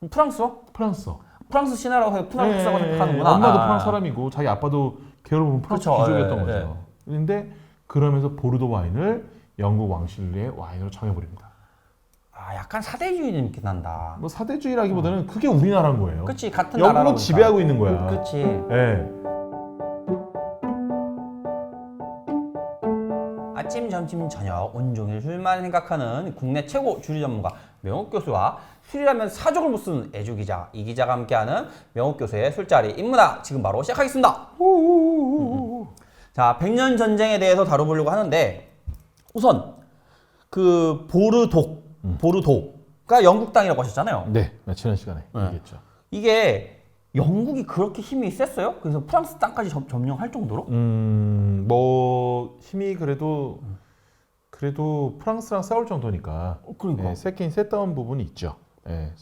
프랑스어? 프랑스어. 프랑스 신화라고 해서 프랑스어가 생각하는구나. 엄마도 프랑스 사람이고 자기 아빠도 게으로 보면 프랑스 그쵸, 귀족이었던 예, 거죠. 그런데 그러면서 보르도 와인을 영국 왕실의 와인으로 정해버립니다. 아, 약간 사대주의 느낌 난다. 뭐 사대주의라기보다는 그게 우리나라인 거예요. 그치, 같은 영국을 나라라고. 지배하고 있는 거야. 그치. 예. 아침, 점심, 저녁 온종일 술만 생각하는 국내 최고 주류 전문가 명욱 교수와 술이라면 사족을 못 쓰는 애주 기자, 이 기자가 함께하는 명욱 교수의 술자리 인문학 지금 바로 시작하겠습니다. 자, 백년 전쟁에 대해서 다뤄보려고 하는데 우선 그 보르도가 영국 땅이라고 하셨잖아요. 네, 지난 시간에 네. 얘기했죠. 이게 영국이 그렇게 힘이 셌어요? 그래서 프랑스 땅까지 점령할 정도로? 뭐 힘이 그래도 프랑스랑 싸울 정도니까. 그러니까. 세긴 셌다는 부분이 있죠. 예.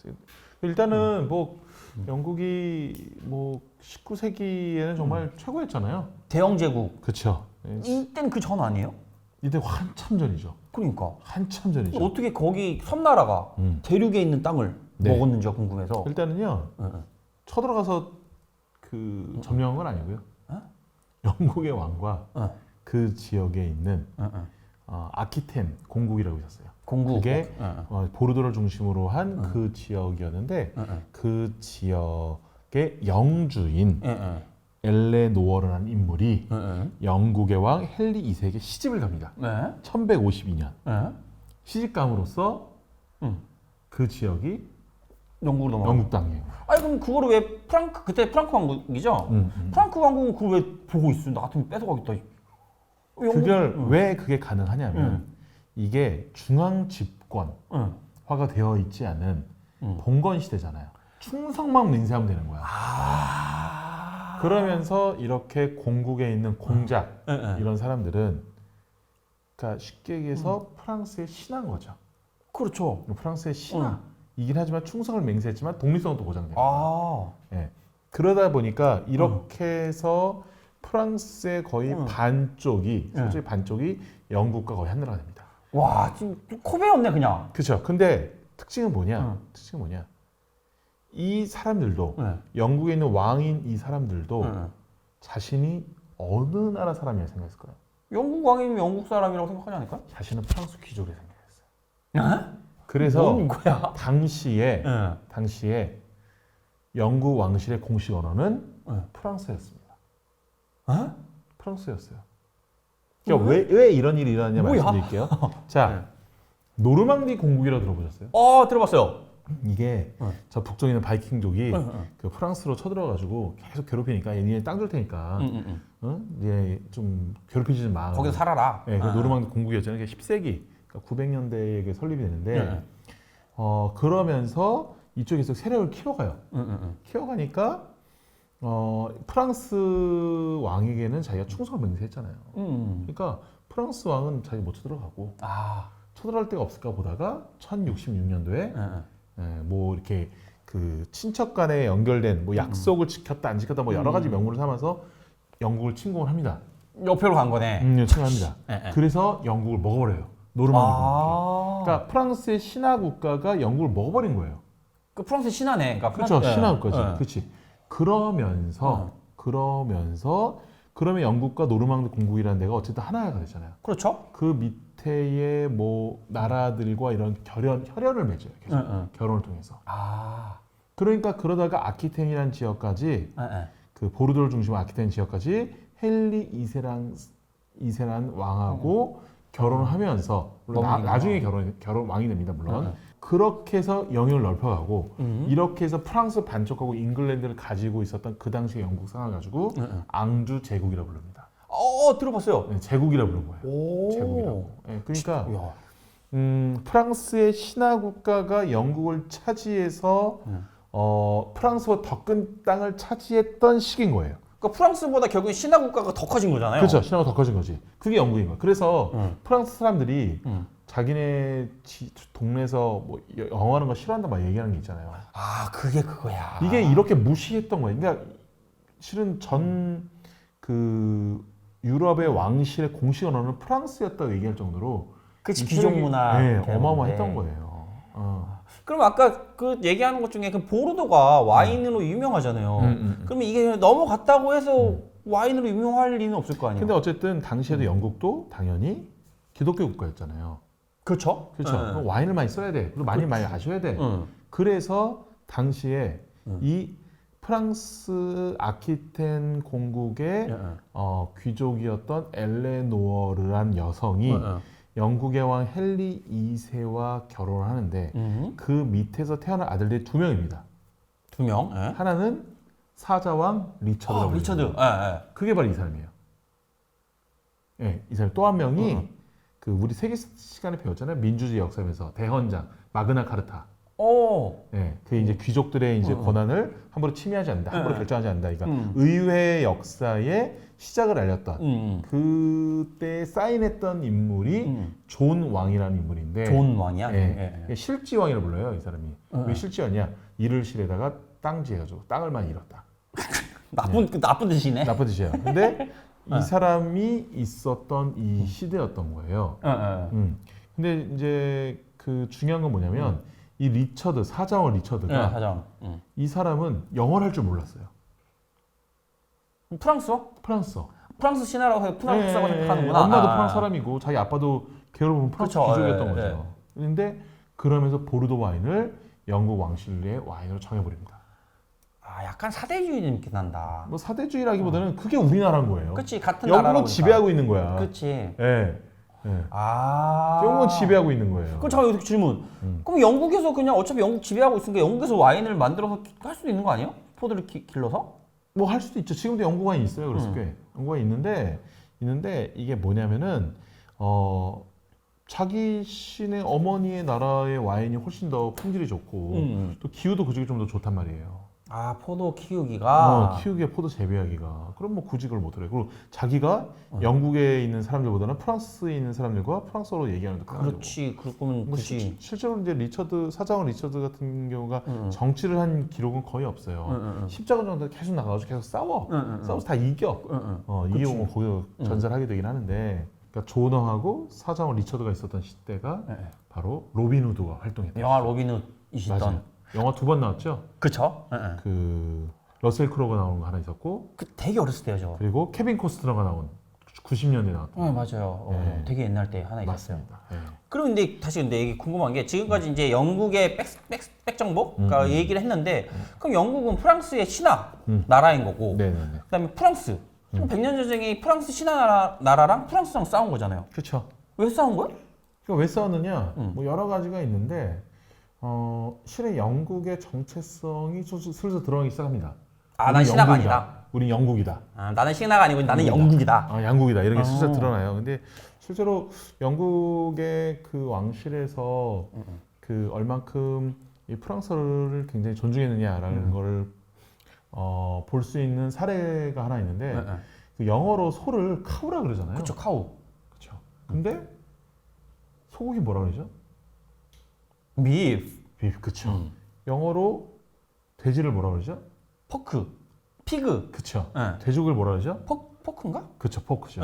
일단은 뭐 영국이 뭐 19세기에는 정말 최고였잖아요. 대영 제국. 그렇죠. 이때는 그 전 아니에요? 이때 한참 전이죠. 그러니까. 한참 전이죠. 어떻게 거기 섬나라가 대륙에 있는 땅을 네. 먹었는지가 궁금해서. 일단은요. 응. 쳐들어가서 그 점령한 건 아니고요. 영국의 왕과 그 지역에 있는 아키텐 공국이라고 있었어요. 공국. 그게 보르도를 중심으로 한 그 지역이었는데 그 지역의 영주인 엘레노어라는 인물이 영국의 왕 헨리 2세에게 시집을 갑니다. 네. 1152년 네. 시집감으로써 그 지역이 영국으로 넘어가. 영국 땅이에요. 아니 그럼 그거를 왜 그때 프랑크 왕국이죠? 프랑크 왕국은 그걸 왜 보고 있어? 나 같으면 뺏어가겠다. 그걸 왜 그게 가능하냐면 이게 중앙 집권화가 되어 있지 않은 봉건 시대잖아요. 충성만 맹세하면 되는 거야. 그러면서 이렇게 공국에 있는 공작 이런 사람들은 그러니까 쉽게 얘기해서 프랑스의 신한 거죠. 그렇죠. 프랑스의 신하. 이긴 하지만 충성을 맹세했지만 독립성은 또 보장돼요. 예. 그러다 보니까 이렇게 해서 프랑스의 거의 반쪽이 솔직히 반쪽이 영국과 거의 한나라가 됩니다. 와, 지금 코베였네 그냥. 그렇죠. 근데 특징은 뭐냐? 특징은 뭐냐? 이 사람들도 영국에 있는 왕인 이 사람들도 자신이 어느 나라 사람이라 생각했을 거예요. 영국 왕이면 영국 사람이라고 생각하지 않을까? 자신은 프랑스 귀족이라 생각했어요. 그래서 뭔 거야? 당시에 영국 왕실의 공식 언어는 프랑스였습니다. 프랑스였어요. 그러니까 왜 이런 일이 일어났냐 말씀드릴게요. 자, 노르망디 공국이라고 들어보셨어요? 들어봤어요. 이게 저 북쪽에 있는 바이킹족이 그 프랑스로 쳐들어가지고 계속 괴롭히니까 얘네 땅 줄 테니까 이제 좀 괴롭히지 마. 거기서 살아라. 네, 그 노르망디 공국이었잖아요. 이게 10세기, 그러니까 900년대에 설립이 되는데 그러면서 이쪽에서 세력을 키워가요. 키워가니까 프랑스 왕에게는 자기가 충성을 맹세했잖아요. 그러니까 프랑스 왕은 자기 못 쳐들어가고 쳐들어갈 데가 없을까 보다가 1066년도에 뭐 이렇게 그 친척 간에 연결된 뭐 약속을 지켰다 안 지켰다 뭐 여러 가지 명분을 삼아서 영국을 침공을 합니다. 옆으로 간 거네. 침공합니다. 그래서 영국을 먹어버려요. 노르망디 공국이. 그러니까 프랑스의 신하 국가가 영국을 먹어버린 거예요. 그 프랑스 신하네. 그러니까 그렇죠. 신하 국가지. 그렇지. 그러면 영국과 노르망디 공국이라는 데가 어쨌든 하나가 되잖아요. 그렇죠. 그 밑에의 뭐 나라들과 이런 혈연을 맺어요. 계속 결혼을 통해서. 그러니까 그러다가 아키텐이라는 지역까지 그 보르도를 중심으로 아키텐 지역까지 헨리 2세란 왕하고 결혼을 하면서 나중에 결혼 왕이 됩니다. 물론. 그렇게 해서 영역을 넓혀가고 이렇게 해서 프랑스 반쪽하고 잉글랜드를 가지고 있었던 그 당시의 영국 상을 가지고 앙주 제국이라고 부릅니다. 들어봤어요. 네, 제국이라고 부른 거예요. 제국이라고. 네, 그러니까 프랑스의 신하 국가가 영국을 차지해서 프랑스보다 더 큰 땅을 차지했던 시기인 거예요. 그러니까 프랑스보다 결국엔 신하 국가가 더 커진 거잖아요. 그렇죠. 신하가 더 커진 거지. 그게 영국인 거예요. 그래서 프랑스 사람들이 자기네 동네에서 뭐 영어하는 거 싫어한다 막 얘기하는 게 있잖아요. 그게 그거야. 이게 이렇게 무시했던 거예요. 그러니까 실은 전 그 유럽의 왕실의 공식 언어는 프랑스였다고 얘기할 정도로 그치, 귀족 문화. 어마어마했던 거예요. 그럼 아까 그 얘기하는 것 중에 그 보르도가 와인으로 유명하잖아요. 그러면 이게 넘어갔다고 해서 와인으로 유명할 리는 없을 거 아니에요. 근데 어쨌든 당시에도 영국도 당연히 기독교 국가였잖아요. 그렇죠. 그렇죠. 그럼 와인을 많이 써야 돼. 그리고 많이 마셔야 돼. 그래서 당시에 이 프랑스 아키텐 공국의 귀족이었던 엘레노어르란 여성이 영국의 왕 헨리 2세와 결혼을 하는데 그 밑에서 태어난 아들들이 2명입니다. 2명. 하나는 사자왕 리처드라고 리처드. 그게 바로 이 사람이에요. 예, 이 사람 또 한 명이 그 우리 세계 시간에 배웠잖아요. 민주주의 역사에서 대헌장 마그나 카르타. 예, 그 이제 귀족들의 이제 권한을 함부로 침해하지 않는다, 함부로 결정하지 않는다. 그러니까 의회 역사의 시작을 알렸던 그때 사인했던 인물이 존 왕이라는 인물인데. 존 왕이야? 예, 실지왕이라고 불러요, 이 사람이. 왜 실지왕이야? 이를 실에다가 땅지 해가지고 땅을 많이 잃었다. 나쁜 뜻이네. 나쁜 뜻이에요. 근데 이 사람이 있었던 이 시대였던 거예요. 근데 이제 그 중요한 건 뭐냐면 이 리처드, 사자왕 리처드가 사자왕. 이 사람은 영어를 할 줄 몰랐어요. 프랑스어? 프랑스어. 프랑스 신화라고 해서 프랑스어가 생각하는구나. 엄마도 프랑스 사람이고 자기 아빠도 게으르 보면 프랑스 그쵸, 귀족이었던 거죠. 근데 그러면서 보르도 와인을 영국 왕실의 와인으로 정해버립니다. 약간 사대주의 느낌 난다. 뭐 사대주의라기보다는 그게 우리나라인 거예요. 그치, 같은 영국은 나라라고 지배하고 있는 거야. 그치. 예. 영국은 지배하고 있는 거예요. 그럼 잠깐 여기서 질문. 그럼 영국에서 그냥 어차피 영국 지배하고 있으니까 영국에서 와인을 만들어서 할 수도 있는 거 아니에요? 포도를 길러서? 뭐 할 수도 있죠. 지금도 영국 와인 있어요. 그래서 꽤 영국 와인 있는데 이게 뭐냐면은 자기 신의 어머니의 나라의 와인이 훨씬 더 품질이 좋고 또 기후도 그쪽이 좀 더 좋단 말이에요. 포도 키우기가. 키우기에 포도 재배하기가. 그럼 뭐 굳이 그걸 못 해요. 그리고 자기가 영국에 있는 사람들보다는 프랑스에 있는 사람들과 프랑스어로 얘기하는 거. 그렇지. 그러면 그렇지. 실제로 이제 사자왕 리처드 같은 경우가 정치를 한 기록은 거의 없어요. 십자가 정도 계속 나가가지고 계속 싸워서 다 이겨. 이기고 거기서 전사를 하게 되긴 하는데. 그러니까 존왕하고 사자왕 리처드가 있었던 시대가 바로 로빈 후드가 활동했다. 영화 로빈후드이시던. 맞아요. 영화 2번 나왔죠. 그쵸? 그 러셀 크로우가 나오는 거 하나 있었고, 되게 어렸을 때요, 저. 그리고 케빈 코스트너가 나온 90년대 나왔던. 맞아요. 되게 옛날 때 하나 있었어요. 맞습니다. 그럼 근데 다시 이게 궁금한 게 지금까지 이제 영국의 백 정보 그러니까 얘기를 했는데 그럼 영국은 프랑스의 신하 나라인 거고 네네네. 그다음에 프랑스 그럼 백년 전쟁이 프랑스 신하 나라랑 프랑스랑 싸운 거잖아요. 그렇죠. 왜 싸운 거야? 그러니까 왜 싸웠느냐? 뭐 여러 가지가 있는데 실은 영국의 정체성이 슬슬 드러나기 시작합니다. 난 신하가 아니다. 우린 영국이다. 나는 신하가 아니고 나는 영국이다. 양국이다. 이런 게 슬슬 드러나요. 근데 실제로 영국의 그 왕실에서 그 얼만큼 이 프랑스어를 굉장히 존중했느냐라는 거를 볼 수 있는 사례가 하나 있는데 그 영어로 소를 카우라 그러잖아요. 그렇죠, 카우. 그렇죠. 근데 소고기 뭐라 그러죠? 비프. 그렇죠. 영어로 돼지를 뭐라 그러죠? 포크. 피그. 그렇죠. 돼지고기를 뭐라 그러죠? 포크인가? 그렇죠, 포크죠.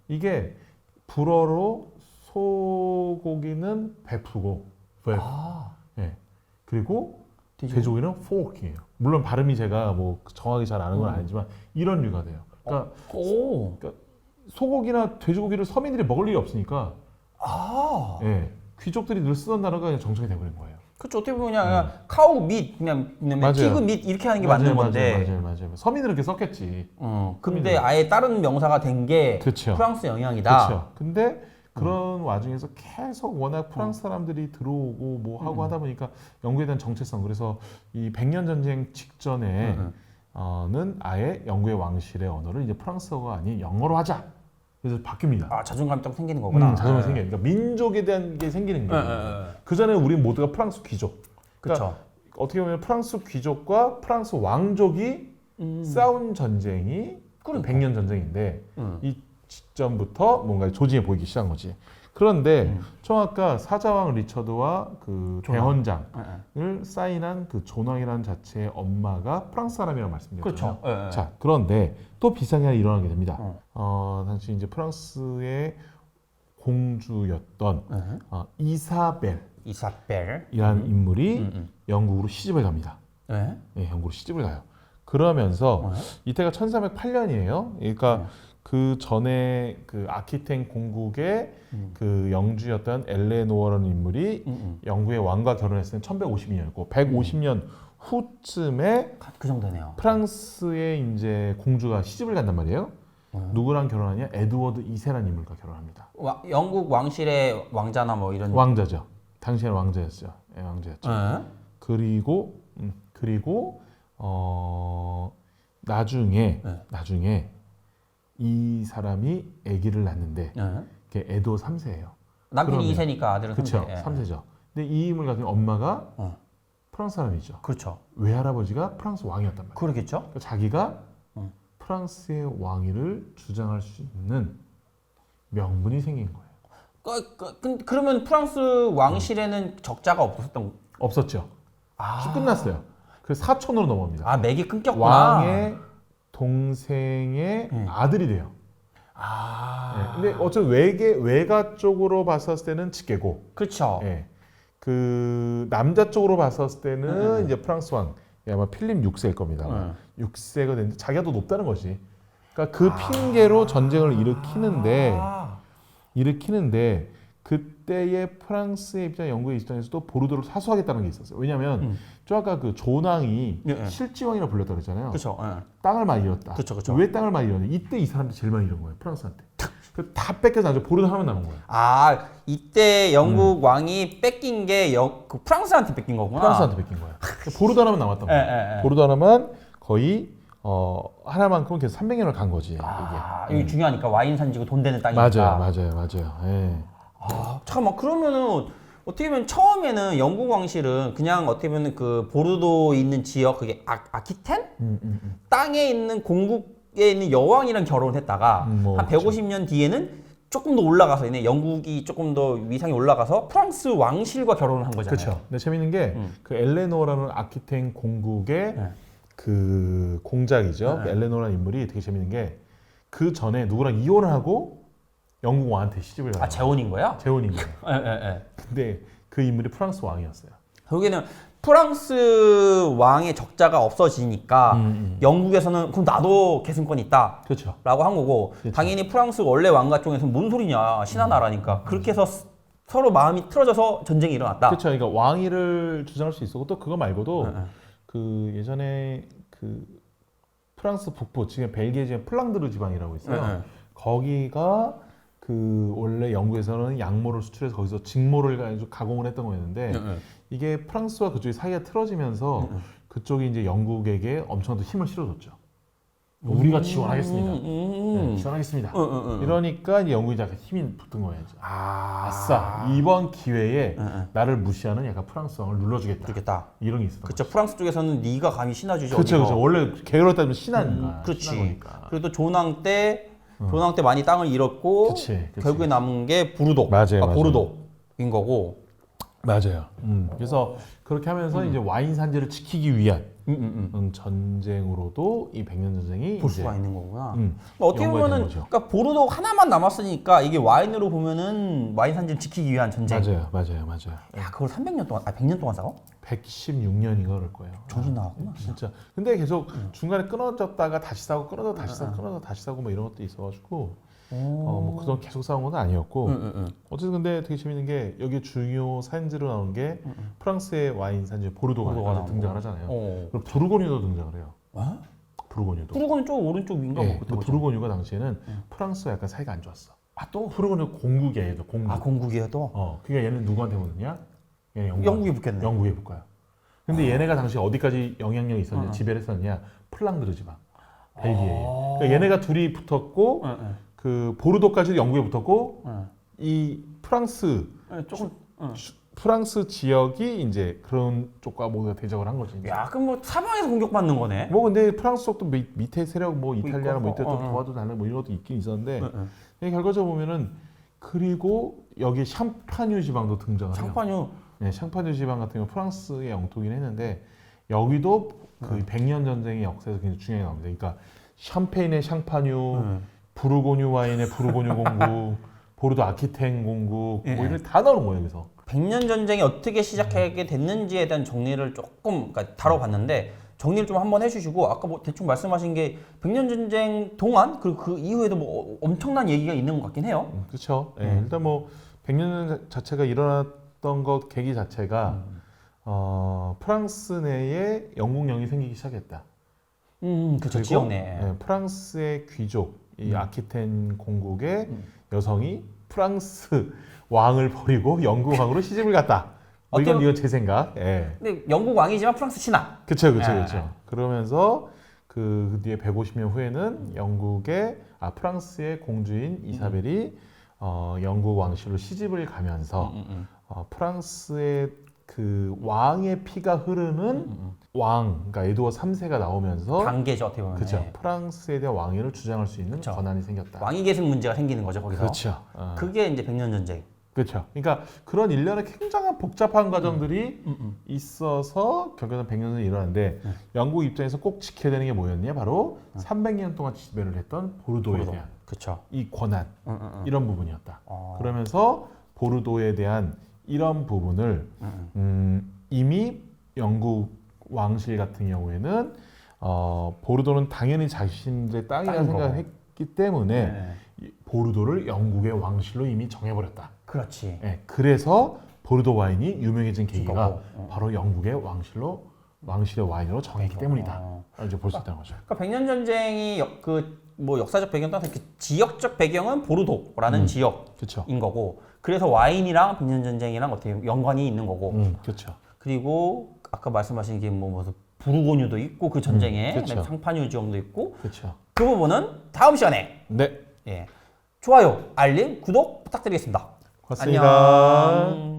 이게 불어로 소고기는 베프고, 그리고 돼지고기는 포크예요. 물론 발음이 제가 뭐 정확히 잘 아는 건 아니지만 이런 류가 돼요. 그러니까, 그러니까 소고기나 돼지고기를 서민들이 먹을 일이 없으니까, 귀족들이 늘 쓰던 단어가 그냥 정착이 돼버린 거예요. 그렇죠. 어떻게 보면 그냥 카우 밑, 그냥 피그 밑 이렇게 하는 게 맞는 건데. 맞아요. 서민들은 이렇게 썼겠지. 근데 아예 다른 명사가 된 게 프랑스 영향이다. 그렇죠. 근데 그런 와중에서 계속 워낙 프랑스 사람들이 들어오고 뭐 하고 하다 보니까 영국에 대한 정체성. 그래서 이 백년 전쟁 직전에는 아예 영국의 왕실의 언어를 이제 프랑스어가 아닌 영어로 하자. 그래서 바뀝니다. 자존감이 좀 생기는 거구나. 자존감이 생겨요. 그러니까 민족에 대한 게 생기는 거예요. 그 전에 우리 모두가 프랑스 귀족. 그러니까 그렇죠. 어떻게 보면 프랑스 귀족과 프랑스 왕족이 싸운 전쟁이 100년 전쟁인데 이 시점부터 뭔가 조짐이 보이기 시작한 거지. 그런데 좀 아까 사자왕 리처드와 그 대헌장을 사인한 그 존왕이라는 자체의 엄마가 프랑스 사람이라고 말씀드렸잖아요. 그렇죠. 자, 그런데 또 비슷한 게 일어나게 됩니다. 당시 이제 프랑스의 공주였던 이사벨 이사벨이라는 인물이 영국으로 시집을 갑니다. 네. 네, 영국으로 시집을 가요. 그러면서 이때가 1308년이에요. 그러니까 그 전에 그 아키텐 공국의 그 영주였던 엘레노어라는 인물이 영국의 왕과 결혼했을 때 1152년이고 150년 후쯤에 그 정도네요. 프랑스의 이제 공주가 시집을 간단 말이에요. 누구랑 결혼하냐? 에드워드 2세라는 인물과 결혼합니다. 영국 왕실의 왕자나 뭐 이런 왕자죠. 당시에는 왕자였죠. 예, 왕자였죠. 그리고 나중에 이 사람이 아기를 낳는데 그게 에드워드 3세예요. 남편이 2세니까 아들은 그렇죠. 3세. 3세죠. 근데 이 인물 같은 경우 엄마가 프랑스 사람이죠. 그렇죠. 외할아버지가 프랑스 왕이었단 말이에요. 그러겠죠. 그러니까 자기가 프랑스의 왕위를 주장할 수 있는 명분이 생긴 거예요. 그러면 프랑스 왕실에는 적자가 없었죠. 쭉 끝났어요. 그래서 사촌으로 넘어옵니다. 아, 맥이 끊겼구나. 왕의 동생의 아들이 돼요. 네. 근데 어차피 외가 쪽으로 봤었을 때는 직계고. 그렇죠. 네. 그 남자 쪽으로 봤었을 때는 이제 프랑스 왕 아마 필립 6세일 겁니다. 6세가 됐는데 자기가 더 높다는 거지. 그러니까 그 핑계로 전쟁을 일으키는데 그때의 프랑스의 입장, 영국의 입장에서도 보르도를 사수하겠다는 게 있었어요. 왜냐하면 저 아까 그 조낭이 실지왕이라 불렸다 그랬잖아요. 그렇죠. 땅을 많이 잃었다. 그렇죠. 왜 땅을 많이 잃었냐? 이때 이 사람들 제일 많이 잃은 거예요. 프랑스한테. 다 뺏겨서 나중에 보르도 하나만 남은 거예요. 아, 이때 영국 왕이 뺏긴 게 그 프랑스한테 뺏긴 거구나. 프랑스한테 뺏긴 거예요. 보르도 하나만 남았던 거예요. 보르도 하나만 거의 하나만큼 계속 300년을 간 거지. 이게 중요하니까 와인 산지고 돈 되는 땅이니까. 맞아요. 예. 잠깐만, 그러면은 어떻게 보면 처음에는 영국 왕실은 그냥 어떻게 보면 그 보르도에 있는 지역 그게 아키텐 땅에 있는 공국에 있는 여왕이랑 결혼했다가 한 150년 뒤에는 조금 더 올라가서 영국이 조금 더 위상이 올라가서 프랑스 왕실과 결혼을 한 거잖아요. 그렇죠. 근데 재밌는 게 그 엘레노라는 아키텐 공국의 그 공작이죠. 그 엘레노라는 인물이 되게 재밌는 게 그 전에 누구랑 이혼을 하고 영국 왕한테 시집을 가요. 재혼인 거야? 재혼인 거예요. 근데 그 인물이 프랑스 왕이었어요. 결국에는 프랑스 왕의 적자가 없어지니까 영국에서는 그럼 나도 계승권 있다. 그렇죠. 라고 한 거고 당연히 프랑스 원래 왕가 쪽에서는 뭔 소리냐. 신하 나라니까. 그렇게 해서 서로 마음이 틀어져서 전쟁이 일어났다. 그렇죠. 그러니까 왕위를 주장할 수 있었고 또 그거 말고도 그 예전에 그 프랑스 북부 지금 벨기에 지금 플랑드르 지방이라고 있어요. 거기가 그 원래 영국에서는 양모를 수출해서 거기서 직모를 가지고 가공을 했던 거였는데 이게 프랑스와 그쪽이 사이가 틀어지면서 그쪽이 이제 영국에게 엄청난 힘을 실어줬죠. 우리가 지원하겠습니다. 네, 지원하겠습니다. 이러니까 이제 영국이 약간 힘이 붙은 거예요. 아싸, 이번 기회에 나를 무시하는 약간 프랑스 왕을 눌러주겠다. 이런 게 있었던 거죠. 그렇죠. 프랑스 쪽에서는 네가 감히 신하주지. 그렇죠. 원래 계열로 따지면 신하니까. 그렇지. 그리고 또 조낭 때 많이 땅을 잃었고 그치. 결국에 남은 게 보르독인 거고. 맞아요. 그래서 그렇게 하면서 이제 와인 산지를 지키기 위한 전쟁으로도 이 백년 전쟁이 볼 수가 있는 거구나. 그러니까 어떻게 보면은 그러니까 보르독 하나만 남았으니까 이게 와인으로 보면은 와인 산지를 지키기 위한 전쟁. 맞아요. 야, 그걸 300년 동안 100년 동안 싸워? 116년인가 그럴 거예요. 정신 나갔구나. 진짜. 근데 계속 중간에 끊어졌다가 다시 싸고 끊어서 다시 싸고 끊어서 다시 싸고 뭐 이런 것도 있어가지고 뭐 그동안 계속 싸운 건 아니었고 어쨌든 근데 되게 재밌는 게 여기 중요 산지로 나오는 게 프랑스의 와인 산지 보르도가 등장을 하잖아요. 그리고 부르고뉴도 등장을 해요. 부르고뉴 쪽 오른쪽 위인가? 네, 부르고뉴가 당시에는 프랑스와 약간 사이가 안 좋았어. 또? 부르고뉴 공국이에요. 공국. 공국이에요 또? 그러니까 얘는 누구한테 붙느냐? 얘는 영국에 붙겠네. 영국에 붙어요. 근데 얘네가 당시 어디까지 영향력이 있었냐, 지배를 했었냐? 플랑드르 지방, 벨기에. 그러니까 얘네가 둘이 붙었고, 그 보르도까지 영국에 붙었고, 이 프랑스 프랑스 지역이 이제 그런 쪽과 모두 대적을 한 거지. 야, 그럼 뭐 사방에서 공격받는 거네. 뭐 근데 프랑스 쪽도 밑에 세력, 뭐 이탈리아나 뭐 이때 좀 도와도 되는 뭐 이런 것도 있긴 있었는데, 결과적으로 보면은 그리고 여기 샴파뉴 지방도 등장을 해요. 네, 샹파뉴 지방 같은 경우 프랑스의 영토긴 했는데 여기도 그 100년 전쟁의 역사에서 굉장히 중요하게 나옵니다. 그러니까 샴페인의 샹파뉴, 부르고뉴 와인의 부르고뉴 공국, 보르도 아키텐 공국 예. 뭐 이런 다 나오는 거예요. 여기서. 백년 전쟁이 어떻게 시작하게 됐는지에 대한 정리를 조금 그러니까 다뤄봤는데 정리를 좀 한번 해주시고 아까 뭐 대충 말씀하신 게 백년 전쟁 동안 그리고 그 이후에도 뭐 엄청난 얘기가 있는 것 같긴 해요. 그렇죠. 예, 일단 뭐 백년 자체가 일어났던 것 계기 자체가 프랑스 내에 영국령이 생기기 시작했다. 그렇죠. 그리고, 지역 내. 예, 프랑스의 귀족, 이 아키텐 공국의 여성이 프랑스 왕을 버리고 영국 왕으로 시집을 갔다. 뭐 이건 제 생각. 예. 근데 영국 왕이지만 프랑스 신하. 그렇죠, 예. 그렇죠. 그러면서 그 뒤에 150년 후에는 프랑스의 공주인 이사벨이 영국 왕실로 시집을 가면서 프랑스의 그 왕의 피가 흐르는 왕, 그러니까 에드워드 3세가 나오면서 단계죠 어떻게 보면. 그렇죠. 예. 프랑스에 대한 왕위를 주장할 수 있는 그쵸. 권한이 생겼다. 왕위 계승 문제가 생기는 거죠 거기서. 그렇죠. 그게 이제 백년 전쟁. 그렇죠. 그러니까 그런 일련의 굉장한 복잡한 과정들이 있어서 결국에는 100년 전에 일어났는데 영국 입장에서 꼭 지켜야 되는 게 뭐였냐? 바로 300년 동안 지배를 했던 보르도에 보르도. 대한 그렇죠. 이 권한 이런 부분이었다. 어. 그러면서 보르도에 대한 이런 부분을 이미 영국 왕실 같은 경우에는 보르도는 당연히 자신들의 땅이라 땅인 거고. 생각했기 때문에 네. 이 보르도를 영국의 왕실로 이미 정해버렸다. 그렇지. 예, 그래서 보르도 와인이 유명해진 계기가 그거고. 바로 영국의 왕실의 와인으로 정했기 때문이다. 이제 볼 수 있다는 거죠. 그러니까 백년 전쟁이 뭐 역사적 배경 떠나서 그 지역적 배경은 보르도라는 지역인 그렇죠. 거고 그래서 와인이랑 백년 전쟁이랑 어떻게 연관이 있는 거고 그렇죠. 그리고 아까 말씀하신 게 뭐 무슨 부르고뉴도 있고 그 전쟁에 그쵸. 그다음에 상파뉴 지역도 있고 그렇죠. 그 부분은 다음 시간에 네, 예. 좋아요, 알림, 구독 부탁드리겠습니다. 고맙습니다. 안녕.